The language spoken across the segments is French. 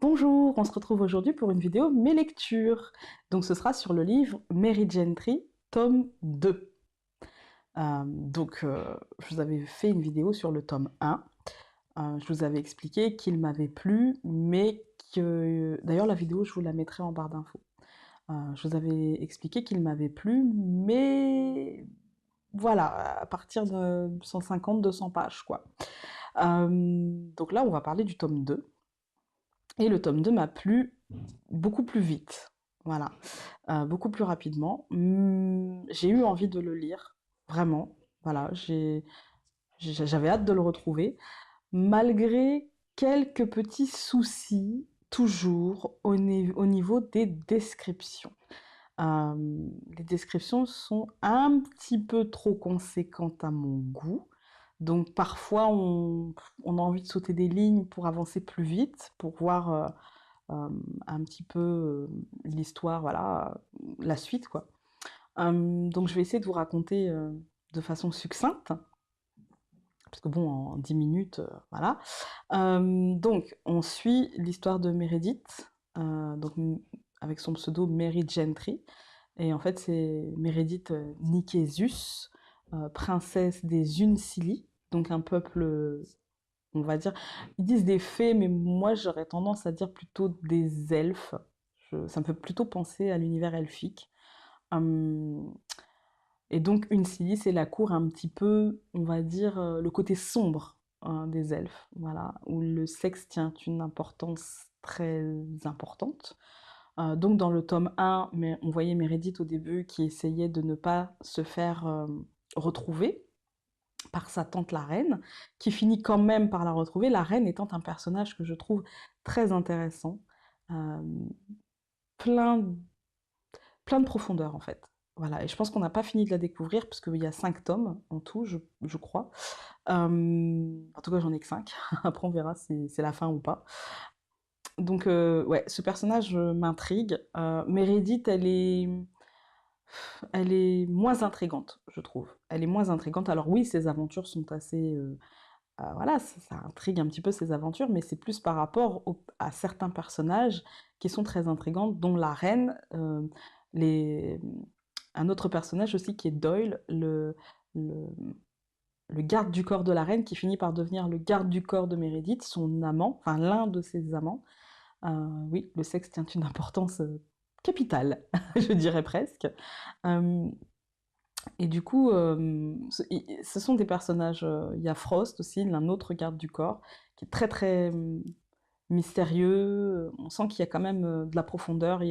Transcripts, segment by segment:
Bonjour, on se retrouve aujourd'hui pour une vidéo Mes lectures. Donc ce sera sur le livre Mary Gentry, tome 2. Je vous avais fait une vidéo sur le tome 1. Je vous avais expliqué qu'il m'avait plu, mais que... D'ailleurs la vidéo, je vous la mettrai en barre d'infos. Je vous avais expliqué qu'il m'avait plu, mais... Voilà, à partir de 150-200 pages, quoi. Donc là, on va parler du tome 2. Et le tome 2 m'a plu beaucoup plus vite, voilà, beaucoup plus rapidement. J'ai eu envie de le lire, vraiment, voilà, j'avais hâte de le retrouver, malgré quelques petits soucis, toujours, au niveau des descriptions. Les descriptions sont un petit peu trop conséquentes à mon goût. Donc parfois on a envie de sauter des lignes pour avancer plus vite, pour voir un petit peu l'histoire, voilà, la suite quoi. Donc je vais essayer de vous raconter de façon succincte, parce que bon, en 10 minutes, voilà. Donc on suit l'histoire de Meredith, avec son pseudo Mary Gentry, et en fait c'est Meredith Nikésus, princesse des Uncilie, donc un peuple, on va dire, ils disent des fées, mais moi j'aurais tendance à dire plutôt des elfes. Ça me fait plutôt penser à l'univers elfique. Hum, et donc Uncilie, c'est la cour un petit peu, on va dire, le côté sombre hein, des elfes, voilà, où le sexe tient une importance très importante. Donc dans le tome 1, mais on voyait Meredith au début qui essayait de ne pas se faire retrouver par sa tante la reine, qui finit quand même par la retrouver, la reine étant un personnage que je trouve très intéressant, euh, plein, plein de profondeur en fait. Voilà, et je pense qu'on n'a pas fini de la découvrir, parce qu'il y a 5 tomes en tout, je crois. En tout cas, j'en ai que 5. Après, on verra si c'est la fin ou pas. Donc, ouais, ce personnage m'intrigue. Meredith, elle est moins intrigante, je trouve. Elle est moins intrigante. Alors oui, ses aventures sont assez... voilà, ça intrigue un petit peu ses aventures, mais c'est plus par rapport à certains personnages qui sont très intrigants, dont la reine, les... un autre personnage aussi qui est Doyle, le, le garde du corps de la reine, qui finit par devenir le garde du corps de Meredith, son amant, enfin l'un de ses amants. Oui, le sexe tient une importance capitale, je dirais presque. Euh, et du coup, ce sont des personnages. Il y a Frost aussi, un autre garde du corps, qui est très très mystérieux. On sent qu'il y a quand même de la profondeur.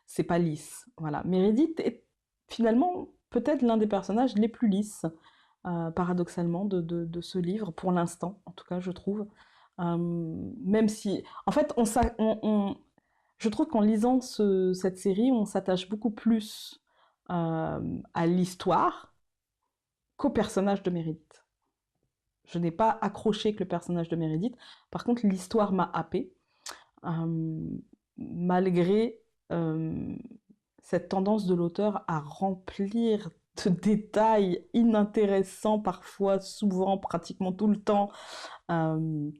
C'est pas lisse. Voilà. Meredith est finalement peut-être l'un des personnages les plus lisses, paradoxalement, de ce livre, pour l'instant, en tout cas, je trouve. Même si, en fait, je trouve qu'en lisant cette série, on s'attache beaucoup plus à l'histoire qu'au personnage de Meredith. Je n'ai pas accroché avec le personnage de Meredith. Par contre, l'histoire m'a happée, euh, malgré euh, cette tendance de l'auteur à remplir de détails inintéressants, parfois, souvent, pratiquement tout le temps, euh,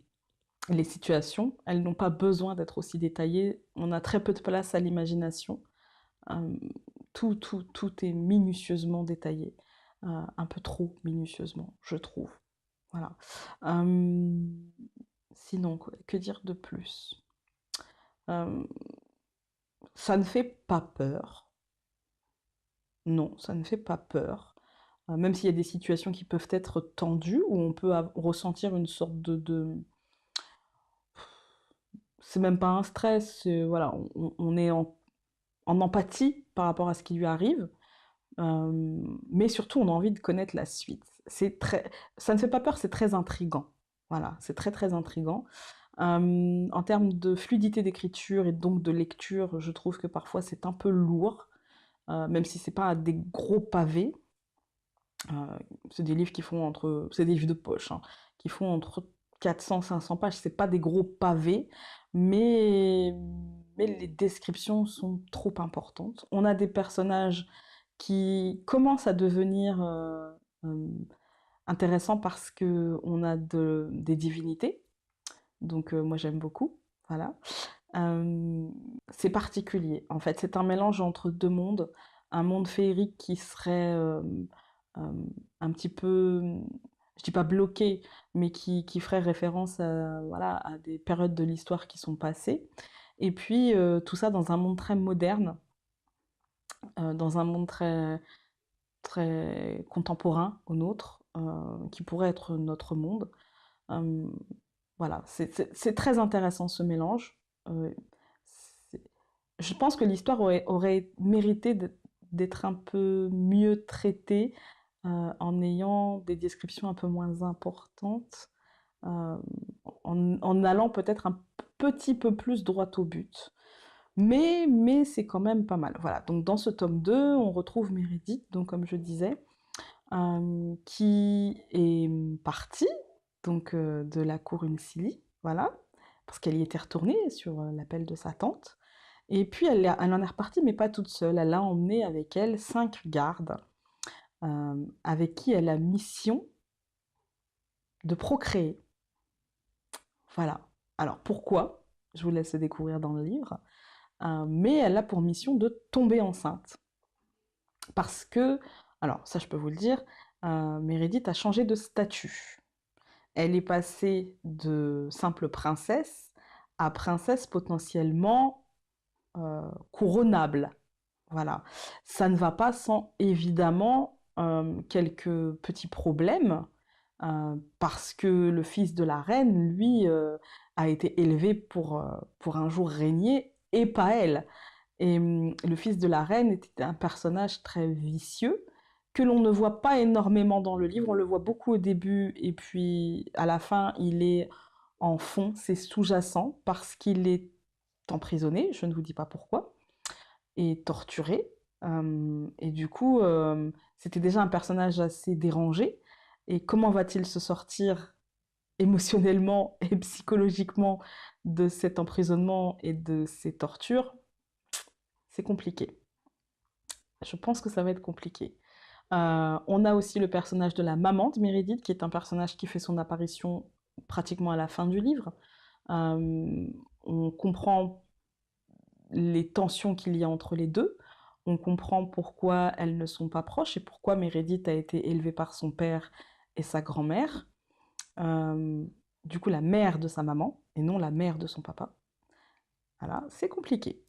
les situations. Elles n'ont pas besoin d'être aussi détaillées. On a très peu de place à l'imagination. Euh, tout est minutieusement détaillé. Un peu trop minutieusement, je trouve. Voilà. Euh, Sinon, que dire de plus? Euh, Ça ne fait pas peur. Non, ça ne fait pas peur. Même s'il y a des situations qui peuvent être tendues, où on peut ressentir une sorte c'est même pas un stress, voilà, on est en empathie par rapport à ce qui lui arrive. Mais surtout, on a envie de connaître la suite. Ça ne fait pas peur, c'est très intriguant. Voilà, c'est très très intriguant. En termes de fluidité d'écriture et donc de lecture, je trouve que parfois c'est un peu lourd, même si c'est pas des gros pavés. C'est des livres qui font c'est des livres de poche, hein, qui font entre 400-500 pages. C'est pas des gros pavés, mais mais les descriptions sont trop importantes. On a des personnages qui commencent à devenir euh, intéressants, parce que on a des divinités. Donc moi j'aime beaucoup. Voilà. Euh, c'est particulier. En fait, c'est un mélange entre deux mondes. Un monde féerique qui serait euh, un petit peu, je dis pas bloqué, mais qui ferait référence à, voilà, à des périodes de l'histoire qui sont passées. Et puis, tout ça dans un monde très moderne, dans un monde très contemporain au nôtre, qui pourrait être notre monde. Euh, voilà, c'est très intéressant ce mélange. Euh, c'est- je pense que l'histoire aurait mérité d'être un peu mieux traitée en ayant des descriptions un peu moins importantes, euh, en allant peut-être un petit peu plus droit au but. Mais c'est quand même pas mal. Voilà, donc dans ce tome 2, on retrouve Meredith, donc comme je disais, qui est partie donc de la cour Unsili, voilà, parce qu'elle y était retournée sur l'appel de sa tante. Et puis elle en est repartie, mais pas toute seule. Elle a emmené avec elle 5 gardes, avec qui elle a mission de procréer. Voilà. Alors pourquoi? Je vous laisse le découvrir dans le livre. Mais elle a pour mission de tomber enceinte. Parce que, alors ça je peux vous le dire, Meredith a changé de statut. Elle est passée de simple princesse à princesse potentiellement couronnable. Voilà. Ça ne va pas sans évidemment quelques petits problèmes, parce que le fils de la reine, lui, a été élevé pour un jour régner et pas elle. Et le fils de la reine était un personnage très vicieux que l'on ne voit pas énormément dans le livre. On le voit beaucoup au début et puis à la fin, il est en fond, c'est sous-jacent parce qu'il est emprisonné, je ne vous dis pas pourquoi, et torturé. Et du coup, c'était déjà un personnage assez dérangé. Et comment va-t-il se sortir émotionnellement et psychologiquement de cet emprisonnement et de ces tortures? C'est compliqué. Je pense que ça va être compliqué. On a aussi le personnage de la maman de Meredith, qui est un personnage qui fait son apparition pratiquement à la fin du livre. Euh, on comprend les tensions qu'il y a entre les deux. On comprend pourquoi elles ne sont pas proches et pourquoi Meredith a été élevée par son père et sa grand-mère. Euh, du coup, la mère de sa maman et non la mère de son papa. Voilà, c'est compliqué.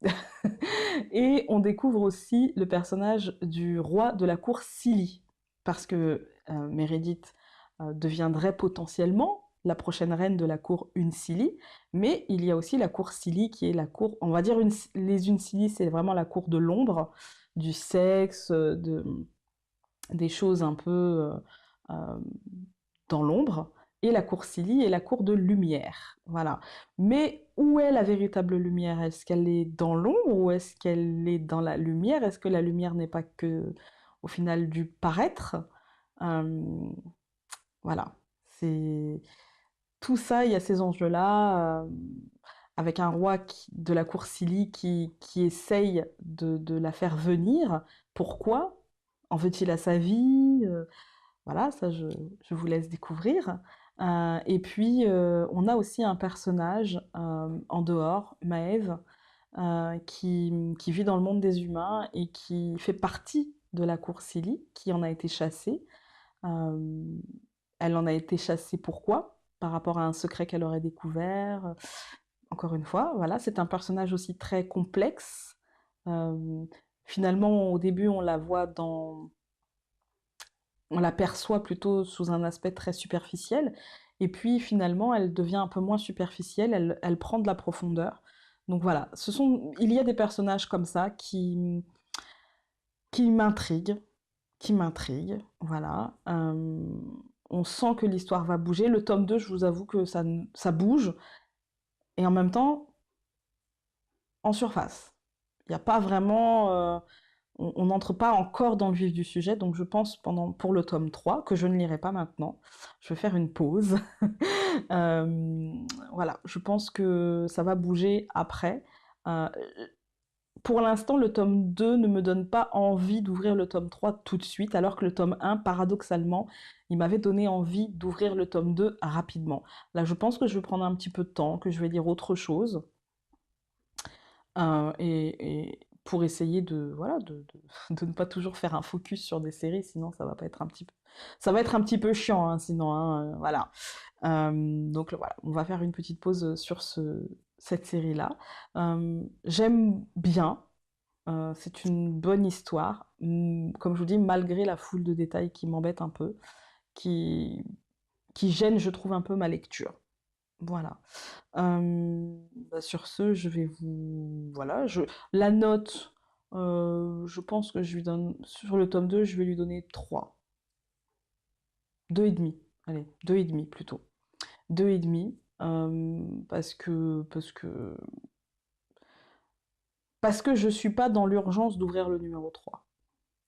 Et on découvre aussi le personnage du roi de la cour Silly, parce que Meredith deviendrait potentiellement la prochaine reine de la cour Unsili, mais il y a aussi la cour Silly qui est la cour, on va dire les Unsili, c'est vraiment la cour de l'ombre, du sexe, des choses un peu euh, dans l'ombre, et la cour Silly est la cour de lumière. Voilà. Mais où est la véritable lumière? Est-ce qu'elle est dans l'ombre ou est-ce qu'elle est dans la lumière? Est-ce que la lumière n'est pas que, au final, du paraître? Euh, voilà. C'est tout ça, il y a ces enjeux-là, avec un roi de la cour Silly qui essaye de la faire venir. Pourquoi? En veut-il à sa vie? Voilà, ça je vous laisse découvrir. Et puis on a aussi un personnage en dehors, Maëve, qui vit dans le monde des humains et qui fait partie de la cour Silly, qui en a été chassée. Euh, Elle en a été chassée pourquoi? Par rapport à un secret qu'elle aurait découvert. Encore une fois, voilà, c'est un personnage aussi très complexe. Euh, Finalement, au début, on l'aperçoit plutôt sous un aspect très superficiel, et puis finalement, elle devient un peu moins superficielle, elle prend de la profondeur. Donc voilà, il y a des personnages comme ça qui m'intriguent, voilà. On sent que l'histoire va bouger. Le tome 2, je vous avoue que ça bouge, et en même temps, en surface. Il n'y a pas vraiment... on n'entre pas encore dans le vif du sujet, donc je pense pour le tome 3, que je ne lirai pas maintenant, je vais faire une pause. Euh, voilà, je pense que ça va bouger après. Euh, pour l'instant, le tome 2 ne me donne pas envie d'ouvrir le tome 3 tout de suite, alors que le tome 1, paradoxalement, il m'avait donné envie d'ouvrir le tome 2 rapidement. Là, je pense que je vais prendre un petit peu de temps, que je vais lire autre chose. et pour essayer de, voilà, de ne pas toujours faire un focus sur des séries, sinon ça va pas être un petit peu, ça va être un petit peu chiant, hein, sinon, hein, voilà. Donc voilà, on va faire une petite pause sur cette série-là. J'aime bien, c'est une bonne histoire, comme je vous dis, malgré la foule de détails qui m'embête un peu, qui, qui gêne, je trouve, un peu ma lecture. Voilà. Bah, sur ce, je vais vous... Voilà, la note, je pense que je lui donne... Sur le tome 2, je vais lui donner 3. 2,5. Allez, 2,5 plutôt. 2,5, parce que je suis pas dans l'urgence d'ouvrir le numéro 3.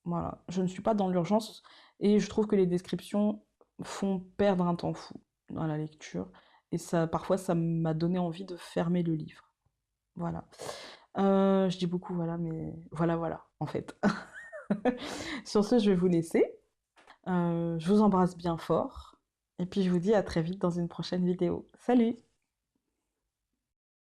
Voilà, je ne suis pas dans l'urgence et je trouve que les descriptions font perdre un temps fou dans la lecture. Et ça, parfois, ça m'a donné envie de fermer le livre. Voilà. Je dis beaucoup voilà, mais voilà, voilà, en fait. Sur ce, je vais vous laisser. Je vous embrasse bien fort. Et puis, je vous dis à très vite dans une prochaine vidéo. Salut!